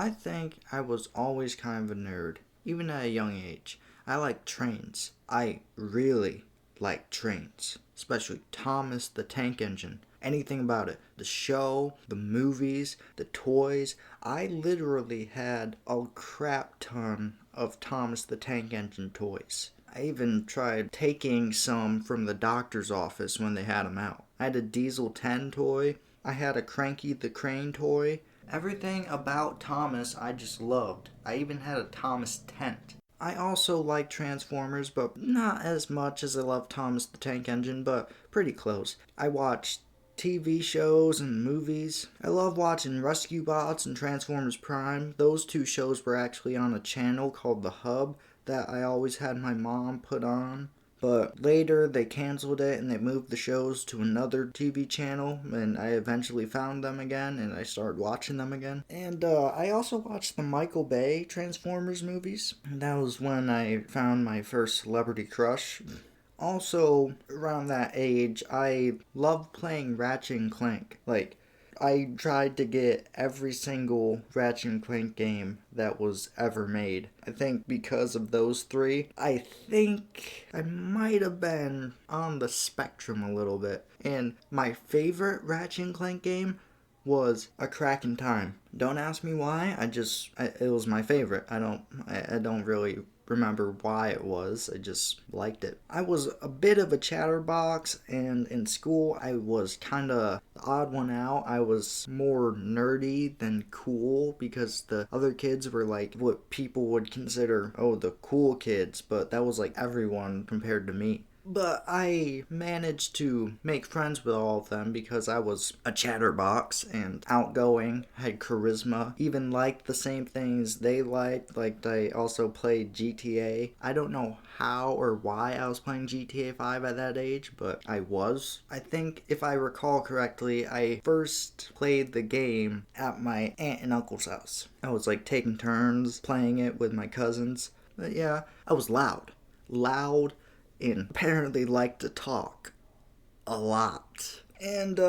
I think I was always kind of a nerd, even at a young age. I like trains. I really like trains, especially Thomas the Tank Engine. Anything about it. The show, the movies, the toys. I literally had a crap ton of Thomas the Tank Engine toys. I even tried taking some from the doctor's office when they had them out. I had a Diesel 10 toy. I had a Cranky the Crane toy. Everything about Thomas I just loved. I even had a Thomas tent. I also like Transformers, but not as much as I love Thomas the Tank Engine, but pretty close. I watched TV shows and movies. I love watching Rescue Bots and Transformers Prime. Those two shows were actually on a channel called The Hub that I always had my mom put on. But later they canceled it and they moved the shows to another TV channel, and I eventually found them again and I started watching them again. And I also watched the Michael Bay Transformers movies. And that was when I found my first celebrity crush. Also, around that age, I loved playing Ratchet and Clank. I tried to get every single Ratchet and Clank game that was ever made. I think because of those three, I think I might have been on the spectrum a little bit. And my favorite Ratchet and Clank game was A Crack in Time. Don't ask me why. It was my favorite. I don't really remember why it was. I just liked it. I was a bit of a chatterbox, and in school I was kind of the odd one out. I was more nerdy than cool because the other kids were like what people would consider, the cool kids, but that was like everyone compared to me. But I managed to make friends with all of them because I was a chatterbox and outgoing, had charisma, even liked the same things they liked. Like, I also played GTA. I don't know how or why I was playing GTA 5 at that age, but I was. I think, if I recall correctly, I first played the game at my aunt and uncle's house. I was like taking turns playing it with my cousins. But yeah, I was loud. And apparently like to talk a lot. And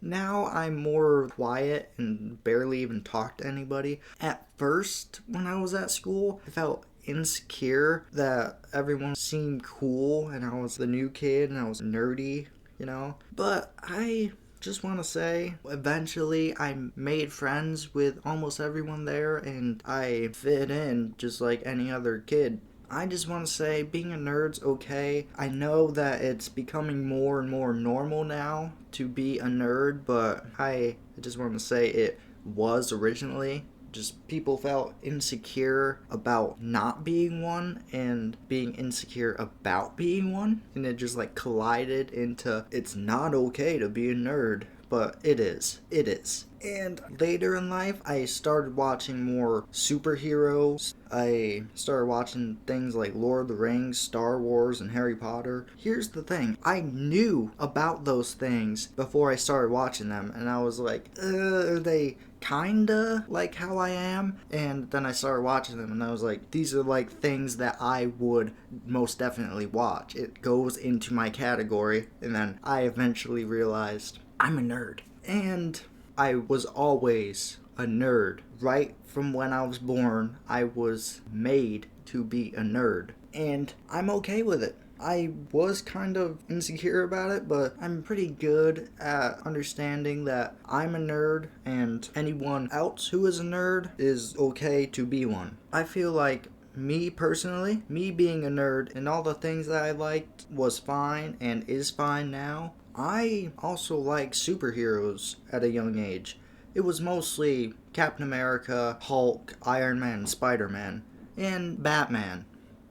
now I'm more quiet and barely even talk to anybody. At first, when I was at school, I felt insecure that everyone seemed cool and I was the new kid and I was nerdy, But I just want to say, eventually I made friends with almost everyone there and I fit in just like any other kid. I just want to say being a nerd's okay. I know that it's becoming more and more normal now to be a nerd, but I just want to say it was originally. Just people felt insecure about not being one and being insecure about being one. And it just like collided into it's not okay to be a nerd. But it is. It is. And later in life, I started watching more superheroes. I started watching things like Lord of the Rings, Star Wars, and Harry Potter. Here's the thing. I knew about those things before I started watching them. And I was like, are they kinda like how I am? And then I started watching them and I was like, these are like things that I would most definitely watch. It goes into my category. And then I eventually realized I'm a nerd. And I was always a nerd. Right from when I was born, I was made to be a nerd. And I'm okay with it. I was kind of insecure about it, but I'm pretty good at understanding that I'm a nerd and anyone else who is a nerd is okay to be one. I feel like me personally, me being a nerd and all the things that I liked was fine and is fine now. I also like superheroes at a young age. It was mostly Captain America, Hulk, Iron Man, and Spider-Man, and Batman.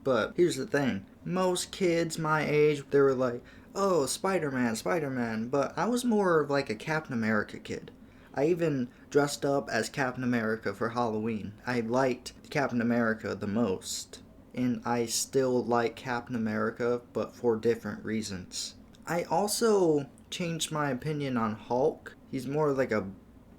But here's the thing. Most kids my age, they were like, oh, Spider-Man, Spider-Man. But I was more of like a Captain America kid. I even dressed up as Captain America for Halloween. I liked Captain America the most. And I still like Captain America, but for different reasons. I also changed my opinion on Hulk. He's more like a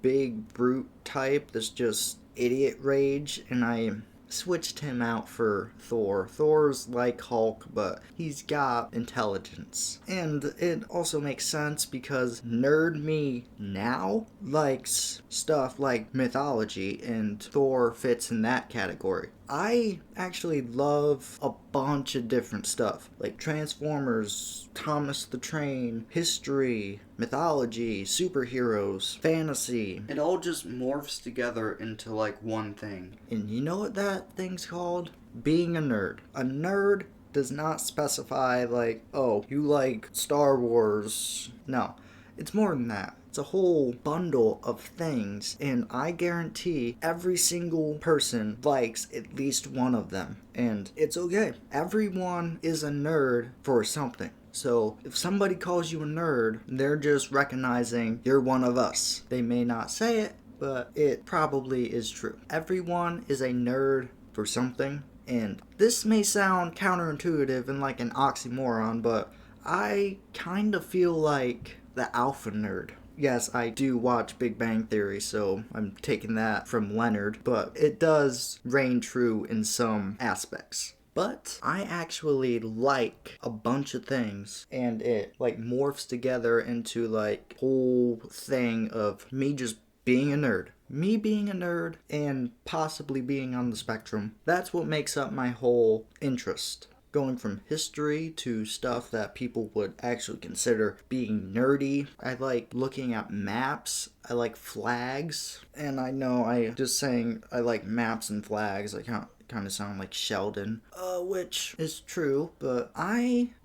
big brute type that's just idiot rage, and I switched him out for Thor. Thor's like Hulk, but he's got intelligence. And it also makes sense because nerd me now likes stuff like mythology, and Thor fits in that category. I actually love a bunch of different stuff, like Transformers, Thomas the Train, history, mythology, superheroes, fantasy. It all just morphs together into like one thing. And you know what that thing's called? Being a nerd. A nerd does not specify like, oh, you like Star Wars. No, it's more than that. It's a whole bundle of things, and I guarantee every single person likes at least one of them. And it's okay. Everyone is a nerd for something. So if somebody calls you a nerd, they're just recognizing you're one of us. They may not say it, but it probably is true. Everyone is a nerd for something. And this may sound counterintuitive and like an oxymoron, but I kind of feel like the alpha nerd. Yes, I do watch Big Bang Theory, so I'm taking that from Leonard, but it does reign true in some aspects. But I actually like a bunch of things, and it like morphs together into like whole thing of me just being a nerd. Me being a nerd and possibly being on the spectrum. That's what makes up my whole interest. Going from history to stuff that people would actually consider being nerdy. I like looking at maps. I like flags. And I know I just saying I like maps and flags, I kind of sound like Sheldon, which is true, but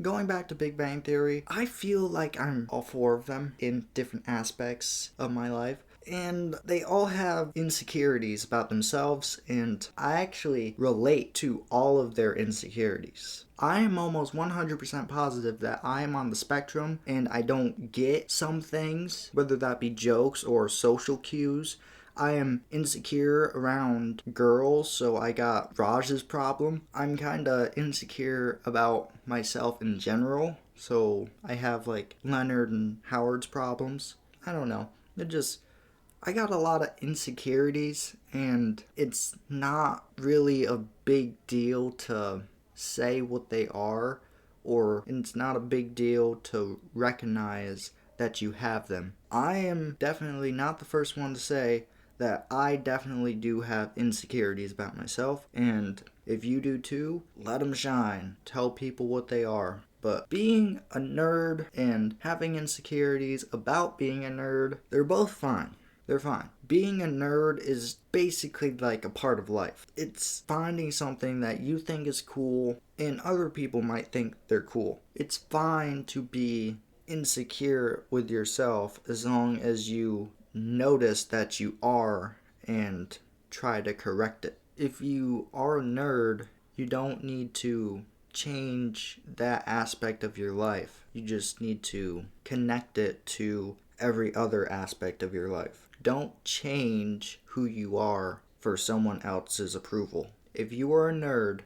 going back to Big Bang Theory, I feel like I'm all four of them in different aspects of my life. And they all have insecurities about themselves, and I actually relate to all of their insecurities. I am almost 100% positive that I am on the spectrum and I don't get some things, whether that be jokes or social cues. I am insecure around girls, so I got Raj's problem. I'm kinda insecure about myself in general, so I have like Leonard and Howard's problems. I don't know. I got a lot of insecurities, and it's not really a big deal to say what they are, or it's not a big deal to recognize that you have them. I am definitely not the first one to say that I definitely do have insecurities about myself, and if you do too, let them shine. Tell people what they are. But being a nerd and having insecurities about being a nerd, they're both fine. They're fine. Being a nerd is basically like a part of life. It's finding something that you think is cool and other people might think they're cool. It's fine to be insecure with yourself as long as you notice that you are and try to correct it. If you are a nerd, you don't need to change that aspect of your life. You just need to connect it to every other aspect of your life. Don't change who you are for someone else's approval. If you are a nerd,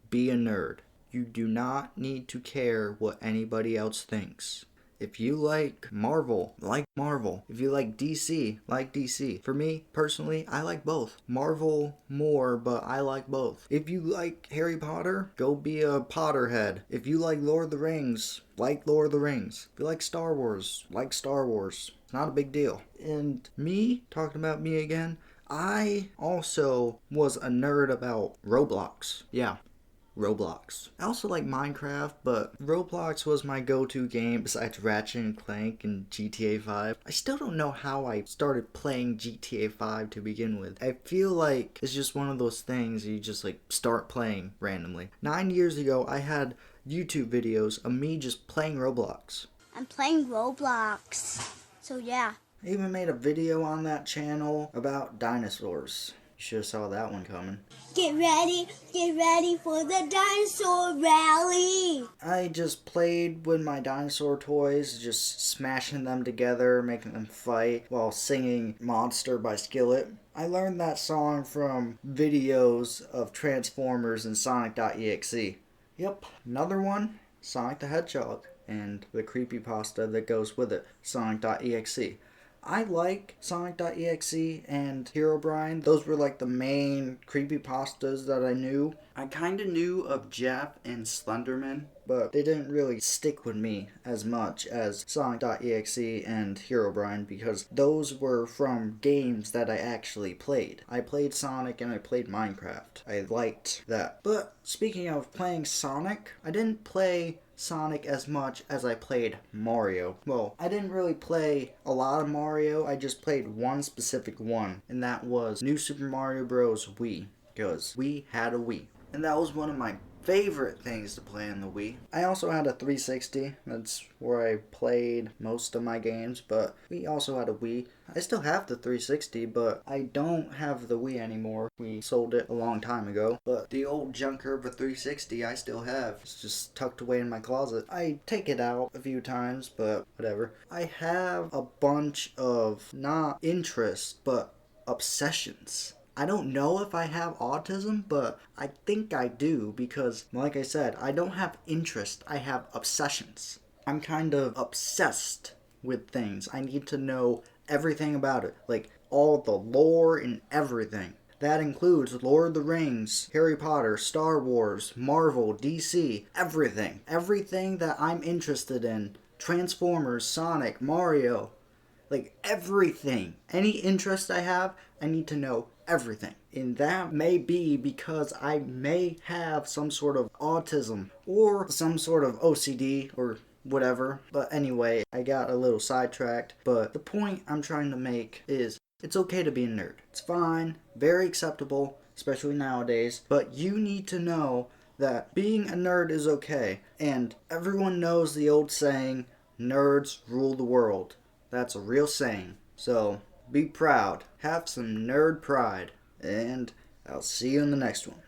be a nerd. You do not need to care what anybody else thinks. If you like Marvel, like Marvel. If you like DC, like DC. For me, personally, I like both. Marvel more, but I like both. If you like Harry Potter, go be a Potterhead. If you like Lord of the Rings, like Lord of the Rings. If you like Star Wars, like Star Wars. It's not a big deal. And me, talking about me again, I also was a nerd about Roblox. Yeah. Roblox. I also like Minecraft, but Roblox was my go-to game besides Ratchet and Clank and GTA 5. I still don't know how I started playing GTA 5 to begin with. I feel like it's just one of those things you just like start playing randomly. 9 years ago, I had YouTube videos of me just playing Roblox. I'm playing Roblox, so yeah. I even made a video on that channel about dinosaurs. You should have saw that one coming. Get ready for the dinosaur rally. I just played with my dinosaur toys, just smashing them together, making them fight, while singing Monster by Skillet. I learned that song from videos of Transformers and Sonic.exe. Yep, another one, Sonic the Hedgehog, and the creepypasta that goes with it, Sonic.exe. I like Sonic.exe and Herobrine. Those were like the main creepypastas that I knew. I kind of knew of Jeff and Slenderman, but they didn't really stick with me as much as Sonic.exe and Herobrine because those were from games that I actually played. I played Sonic and I played Minecraft. I liked that. But speaking of playing Sonic, I didn't play Sonic as much as I played Mario. Well, I didn't really play a lot of Mario, I just played one specific one, and that was New Super Mario Bros. Wii, because we had a Wii. And that was one of my favorite things to play on the Wii. I also had a 360. That's where I played most of my games, but we also had a Wii. I still have the 360, but I don't have the Wii anymore. We sold it a long time ago, but the old junker of a 360 I still have. It's just tucked away in my closet. I take it out a few times, but whatever. I have a bunch of not interests, but obsessions. I don't know if I have autism, but I think I do because, like I said, I don't have interest, I have obsessions. I'm kind of obsessed with things. I need to know everything about it, like all the lore and everything. That includes Lord of the Rings, Harry Potter, Star Wars, Marvel, DC, everything. Everything that I'm interested in. Transformers, Sonic, Mario, like everything. Any interest I have, I need to know everything. And that may be because I may have some sort of autism or some sort of OCD or whatever. But anyway, I got a little sidetracked. But the point I'm trying to make is it's okay to be a nerd. It's fine, very acceptable, especially nowadays. But you need to know that being a nerd is okay. And everyone knows the old saying, nerds rule the world. That's a real saying. So be proud. Have some nerd pride. And I'll see you in the next one.